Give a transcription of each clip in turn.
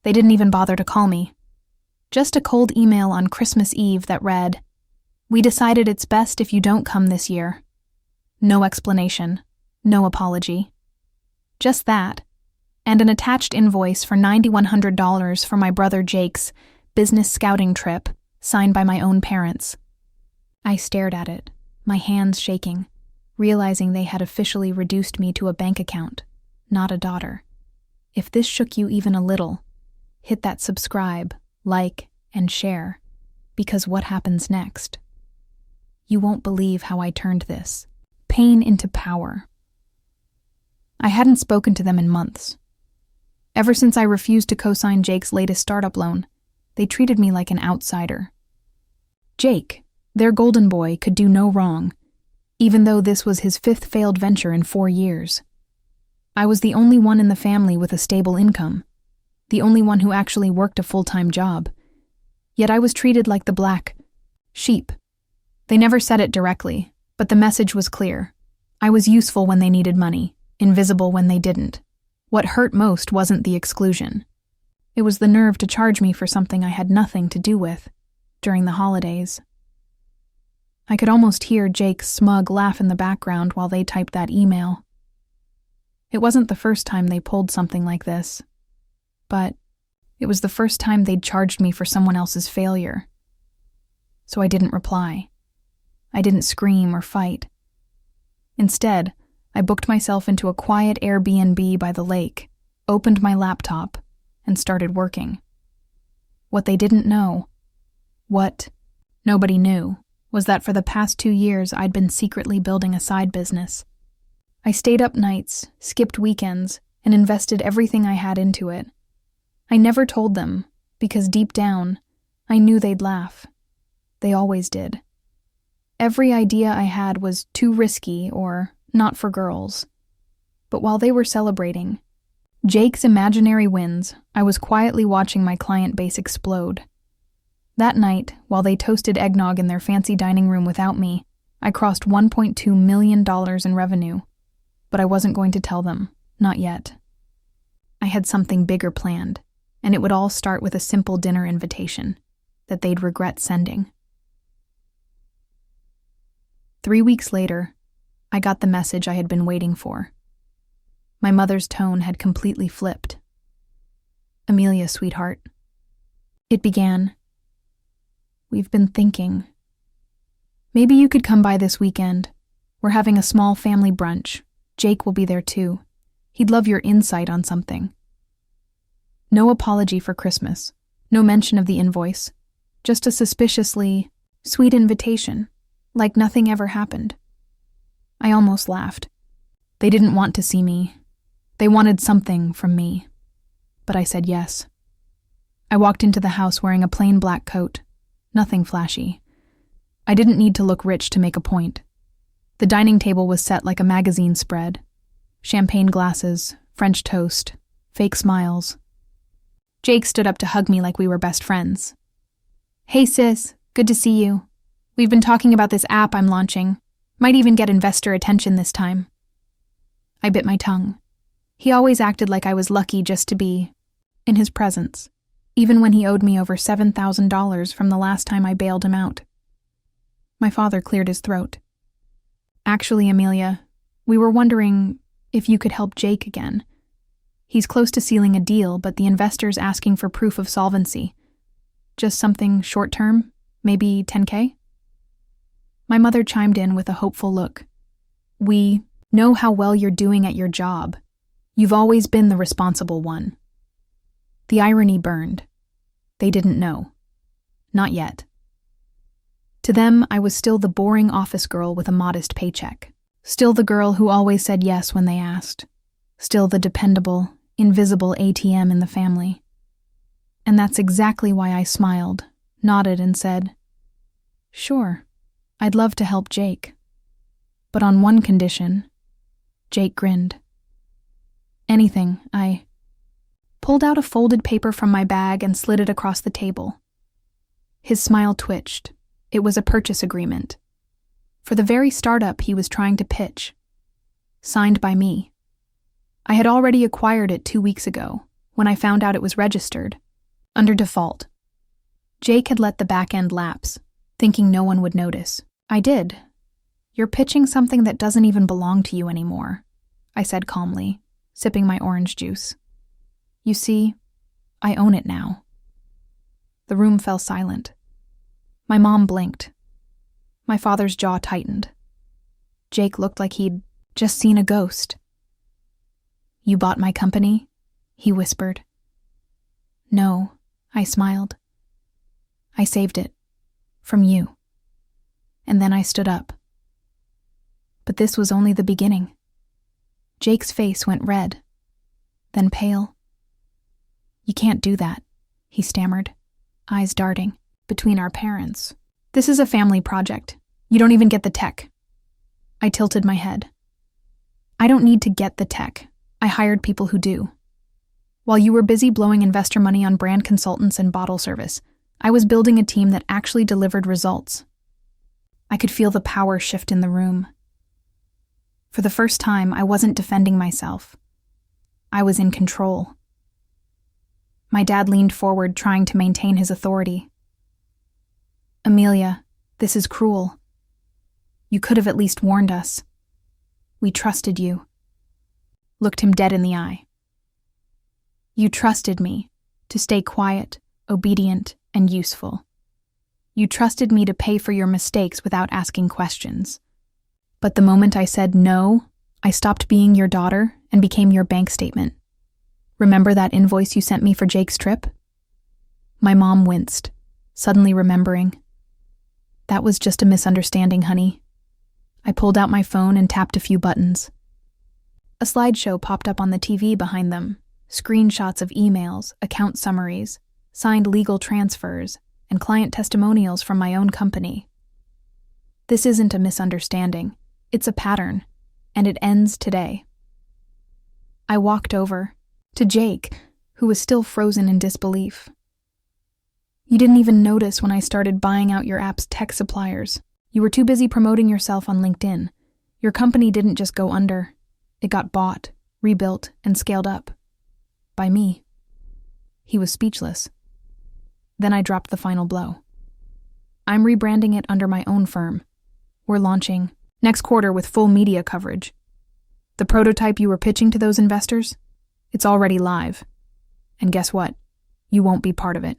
They didn't even bother to call me. Just a cold email on Christmas Eve that read, "We decided it's best if you don't come this year." No explanation, no apology. Just that, and an attached invoice for $9,100 for my brother Jake's business scouting trip, signed by my own parents. I stared at it, my hands shaking, realizing they had officially reduced me to a bank account, not a daughter. If this shook you even a little, hit that subscribe, like, and share, because what happens next? You won't believe how I turned this pain into power. I hadn't spoken to them in months. Ever since I refused to co-sign Jake's latest startup loan, they treated me like an outsider. Jake, their golden boy, could do no wrong, even though this was his 5th failed venture in 4 years. I was the only one in the family with a stable income, the only one who actually worked a full-time job. Yet I was treated like the black sheep. They never said it directly, but the message was clear. I was useful when they needed money, invisible when they didn't. What hurt most wasn't the exclusion. It was the nerve to charge me for something I had nothing to do with during the holidays. I could almost hear Jake's smug laugh in the background while they typed that email. It wasn't the first time they pulled something like this, but it was the first time they'd charged me for someone else's failure. So I didn't reply. I didn't scream or fight. Instead, I booked myself into a quiet Airbnb by the lake, opened my laptop, and started working. What they didn't know, what nobody knew, was that for the past 2 years I'd been secretly building a side business. I stayed up nights, skipped weekends, and invested everything I had into it. I never told them, because deep down, I knew they'd laugh. They always did. Every idea I had was too risky or not for girls. But while they were celebrating Jake's imaginary wins, I was quietly watching my client base explode. That night, while they toasted eggnog in their fancy dining room without me, I crossed $1.2 million in revenue. But I wasn't going to tell them, not yet. I had something bigger planned, and it would all start with a simple dinner invitation that they'd regret sending. 3 weeks later, I got the message I had been waiting for. My mother's tone had completely flipped. "Amelia, sweetheart." It began, "We've been thinking. Maybe you could come by this weekend. We're having a small family brunch. Jake will be there too. He'd love your insight on something." No apology for Christmas, no mention of the invoice, just a suspiciously sweet invitation, like nothing ever happened. I almost laughed. They didn't want to see me. They wanted something from me. But I said yes. I walked into the house wearing a plain black coat, nothing flashy. I didn't need to look rich to make a point. The dining table was set like a magazine spread. Champagne glasses, French toast, fake smiles. Jake stood up to hug me like we were best friends. "Hey sis, good to see you. We've been talking about this app I'm launching. Might even get investor attention this time." I bit my tongue. He always acted like I was lucky just to be in his presence, even when he owed me over $7,000 from the last time I bailed him out. My father cleared his throat. "Actually, Amelia, we were wondering if you could help Jake again. He's close to sealing a deal, but the investor's asking for proof of solvency. Just something short-term, maybe $10K? My mother chimed in with a hopeful look. "We know how well you're doing at your job. You've always been the responsible one." The irony burned. They didn't know. Not yet. To them, I was still the boring office girl with a modest paycheck. Still the girl who always said yes when they asked. Still the dependable, invisible ATM in the family. And that's exactly why I smiled, nodded, and said, "Sure, I'd love to help Jake. But on one condition." Jake grinned. "Anything." I pulled out a folded paper from my bag and slid it across the table. His smile twitched. It was a purchase agreement. For the very startup he was trying to pitch. Signed by me. I had already acquired it 2 weeks ago, when I found out it was registered, under default. Jake had let the back end lapse, thinking no one would notice. I did. You're pitching something that doesn't even belong to you anymore, I said calmly, sipping my orange juice. You see, I own it now. The room fell silent. My mom blinked. My father's jaw tightened. Jake looked like he'd just seen a ghost. You bought my company? He whispered. No, I smiled. I saved it. From you. And then I stood up. But this was only the beginning. Jake's face went red, then pale. You can't do that, he stammered, eyes darting. Between our parents. This is a family project. You don't even get the tech. I tilted my head. I don't need to get the tech. I hired people who do. While you were busy blowing investor money on brand consultants and bottle service, I was building a team that actually delivered results. I could feel the power shift in the room. For the first time, I wasn't defending myself. I was in control. My dad leaned forward, trying to maintain his authority. Amelia, this is cruel. You could have at least warned us. We trusted you. Looked him dead in the eye. You trusted me to stay quiet, obedient, and useful. You trusted me to pay for your mistakes without asking questions. But the moment I said no, I stopped being your daughter and became your bank statement. Remember that invoice you sent me for Jake's trip? My mom winced, suddenly remembering. That was just a misunderstanding, honey. I pulled out my phone and tapped a few buttons. A slideshow popped up on the TV behind them, screenshots of emails, account summaries, signed legal transfers, and client testimonials from my own company. This isn't a misunderstanding. It's a pattern, and it ends today. I walked over to Jake, who was still frozen in disbelief. You didn't even notice when I started buying out your app's tech suppliers. You were too busy promoting yourself on LinkedIn. Your company didn't just go under. It got bought, rebuilt, and scaled up. By me. He was speechless. Then I dropped the final blow. I'm rebranding it under my own firm. We're launching next quarter with full media coverage. The prototype you were pitching to those investors? It's already live. And guess what? You won't be part of it.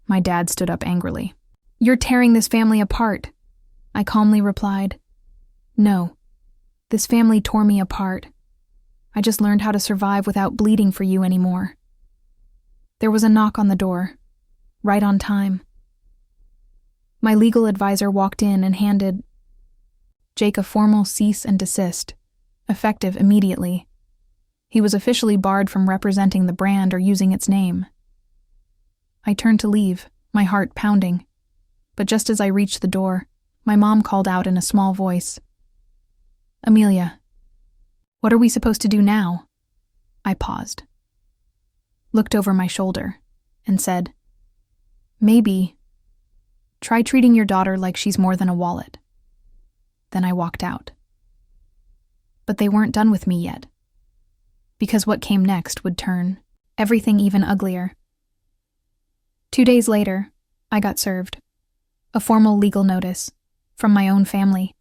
My dad stood up angrily. You're tearing this family apart. I calmly replied. No. This family tore me apart. I just learned how to survive without bleeding for you anymore. There was a knock on the door. Right on time. My legal advisor walked in and handed Jake a formal cease and desist, effective immediately. He was officially barred from representing the brand or using its name. I turned to leave, my heart pounding. But just as I reached the door, my mom called out in a small voice. Amelia, what are we supposed to do now? I paused, looked over my shoulder, and said, maybe try treating your daughter like she's more than a wallet. Then I walked out. But they weren't done with me yet, because what came next would turn everything even uglier. 2 days later, I got served. A formal legal notice from my own family.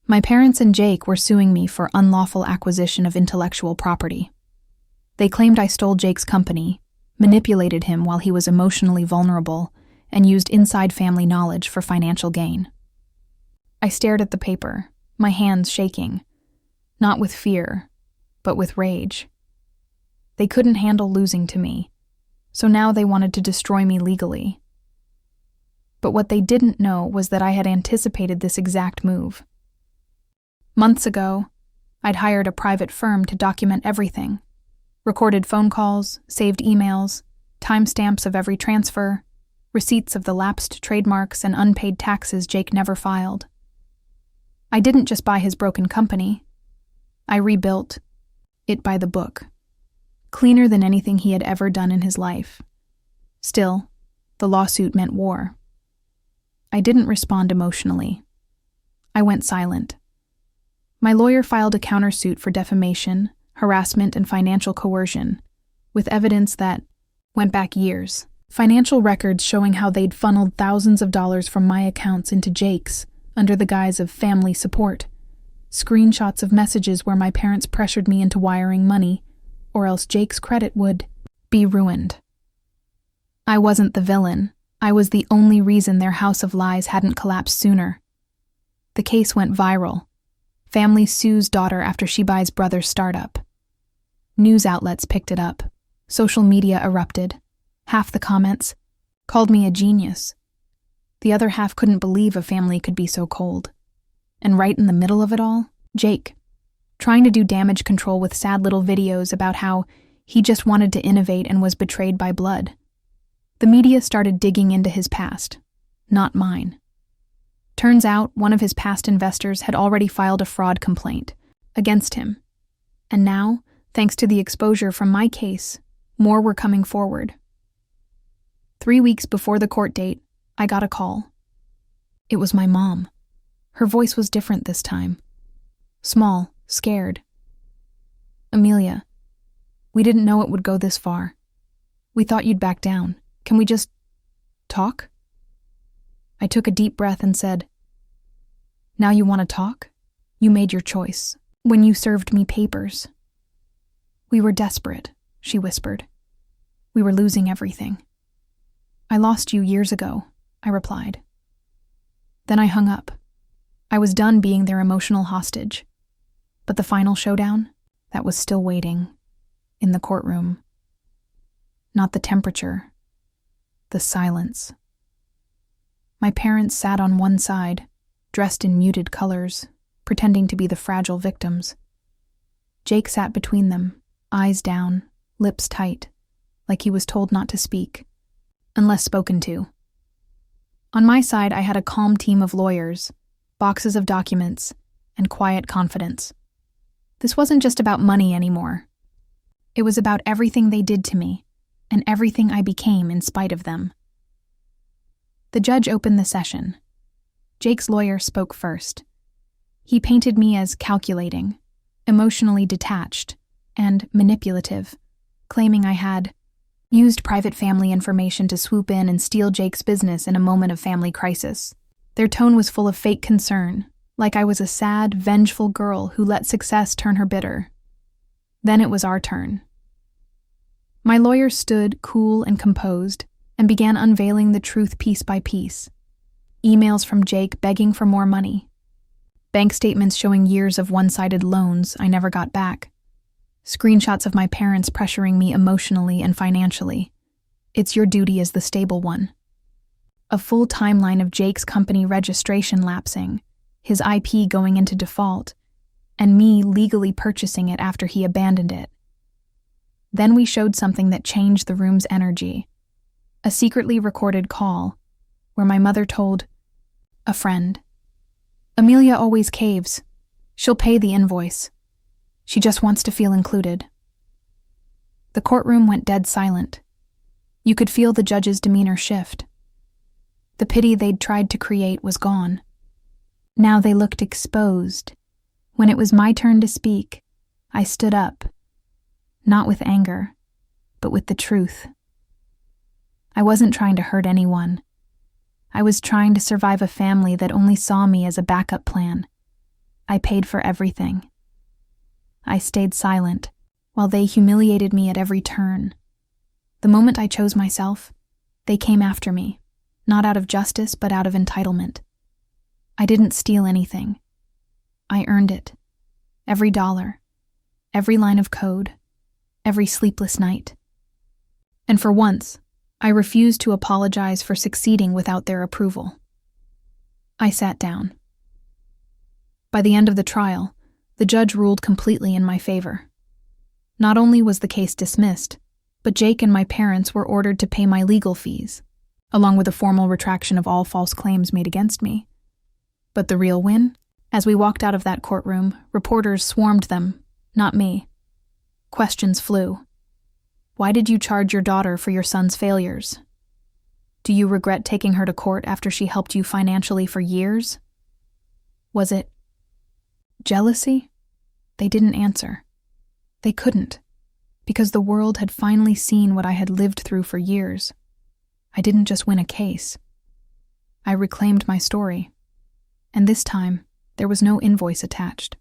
My parents and Jake were suing me for unlawful acquisition of intellectual property. They claimed I stole Jake's company, manipulated him while he was emotionally vulnerable, and used inside family knowledge for financial gain. I stared at the paper, my hands shaking, not with fear, but with rage. They couldn't handle losing to me, so now they wanted to destroy me legally. But what they didn't know was that I had anticipated this exact move. Months ago, I'd hired a private firm to document everything. Recorded phone calls, saved emails, timestamps of every transfer, receipts of the lapsed trademarks and unpaid taxes Jake never filed. I didn't just buy his broken company. I rebuilt it by the book, cleaner than anything he had ever done in his life. Still, the lawsuit meant war. I didn't respond emotionally. I went silent. My lawyer filed a countersuit for defamation, harassment, and financial coercion, with evidence that went back years. Financial records showing how they'd funneled thousands of dollars from my accounts into Jake's under the guise of family support. Screenshots of messages where my parents pressured me into wiring money, or else Jake's credit would be ruined. I wasn't the villain. I was the only reason their house of lies hadn't collapsed sooner. The case went viral. Family sues daughter after she buys brother's startup. News outlets picked it up. Social media erupted. Half the comments called me a genius. The other half couldn't believe a family could be so cold. And right in the middle of it all, Jake, trying to do damage control with sad little videos about how he just wanted to innovate and was betrayed by blood. The media started digging into his past, not mine. Turns out one of his past investors had already filed a fraud complaint against him. And now, thanks to the exposure from my case, more were coming forward. 3 weeks before the court date, I got a call. It was my mom. Her voice was different this time. Small, scared. "Amelia, we didn't know it would go this far. We thought you'd back down. Can we just talk?" I took a deep breath and said, "Now you want to talk? You made your choice when you served me papers." "We were desperate," she whispered. "We were losing everything." "I lost you years ago," I replied. Then I hung up. I was done being their emotional hostage. But the final showdown, that was still waiting, in the courtroom. Not the temperature, the silence. My parents sat on one side, dressed in muted colors, pretending to be the fragile victims. Jake sat between them, eyes down, lips tight, like he was told not to speak, unless spoken to. On my side, I had a calm team of lawyers, boxes of documents, and quiet confidence. This wasn't just about money anymore. It was about everything they did to me, and everything I became in spite of them. The judge opened the session. Jake's lawyer spoke first. He painted me as calculating, emotionally detached, and manipulative, claiming I had used private family information to swoop in and steal Jake's business in a moment of family crisis. Their tone was full of fake concern, like I was a sad, vengeful girl who let success turn her bitter. Then it was our turn. My lawyer stood cool and composed and began unveiling the truth piece by piece. Emails from Jake begging for more money. Bank statements showing years of one-sided loans I never got back. Screenshots of my parents pressuring me emotionally and financially. It's your duty as the stable one. A full timeline of Jake's company registration lapsing, his IP going into default, and me legally purchasing it after he abandoned it. Then we showed something that changed the room's energy. A secretly recorded call, where my mother told a friend, "Amelia always caves. She'll pay the invoice. She just wants to feel included." The courtroom went dead silent. You could feel the judge's demeanor shift. The pity they'd tried to create was gone. Now they looked exposed. When it was my turn to speak, I stood up, not with anger, but with the truth. I wasn't trying to hurt anyone. I was trying to survive a family that only saw me as a backup plan. I paid for everything. I stayed silent, while they humiliated me at every turn. The moment I chose myself, they came after me, not out of justice, but out of entitlement. I didn't steal anything. I earned it. Every dollar, every line of code, every sleepless night. And for once, I refused to apologize for succeeding without their approval. I sat down. By the end of the trial, the judge ruled completely in my favor. Not only was the case dismissed, but Jake and my parents were ordered to pay my legal fees, along with a formal retraction of all false claims made against me. But the real win? As we walked out of that courtroom, reporters swarmed them, not me. Questions flew. Why did you charge your daughter for your son's failures? Do you regret taking her to court after she helped you financially for years? Was it jealousy? They didn't answer. They couldn't. because the world had finally seen what I had lived through for years. I didn't just win a case. I reclaimed my story. And this time, there was no invoice attached.